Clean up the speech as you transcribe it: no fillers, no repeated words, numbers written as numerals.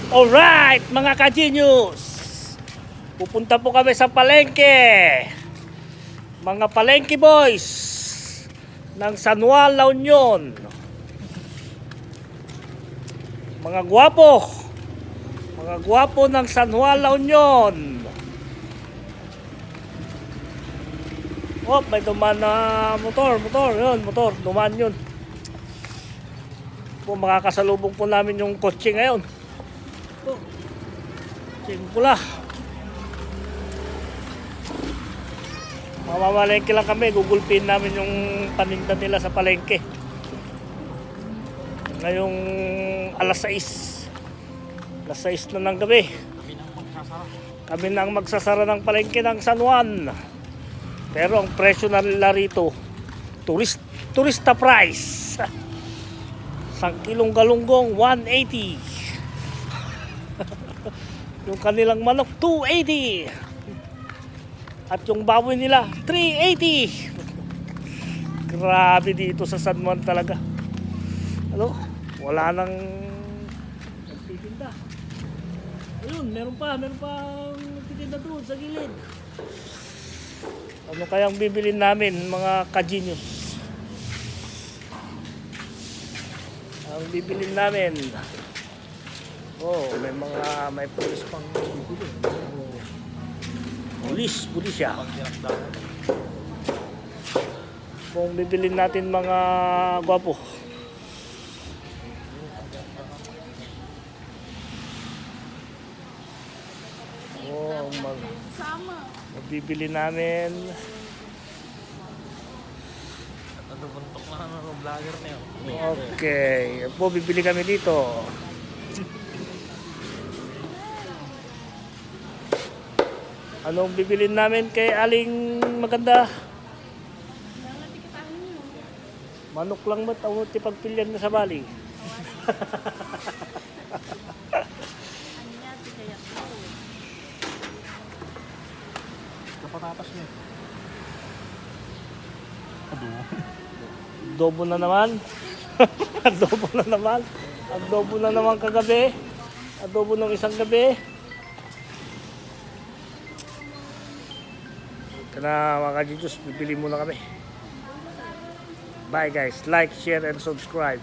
Alright, mga ka-genius, pupunta po kami sa palengke. Mga palengke boys ng San Juan, La Union. Mga gwapo ng San Juan, La Union. Oh, may dumaan na motor, dumaan yun. Po, makakasalubong po namin yung kotse ngayon. Pula. Mamamalengke lang kami, gugulpin namin yung paninda nila sa palengke. Ngayong alas 6. Alas 6 na ng gabi. Kami na ang magsasara ng palengke ng San Juan. Pero ang presyo na nila rito, turista price. 1 kilong galunggong, 180. Yung kanilang manok, 280. At yung baboy nila, 380. Grabe dito sa San Juan talaga. Ano? Wala nang nagtitinda. Ayun, meron pa nagtitinda doon sa gilid. Ano kayang bibilin namin, mga ka-genius? Ang bibilin namin, may pulis pang bibili. Pulis siya. Kung bibilin natin, mga gwapo. Bibili namin. Buntok na ng vlogger na yun. Okay. Po, bibili kami dito. Anong bibilin namin kay Aling Maganda? Manok lang ba't ang pagpilyan na sa bali? Kapatatas niya. Adobo na naman. Adobo na naman kagabi. Adobo ng isang gabi. Kaya mga ka-genius, bibili muna kami. Bye guys. Like, share, and subscribe.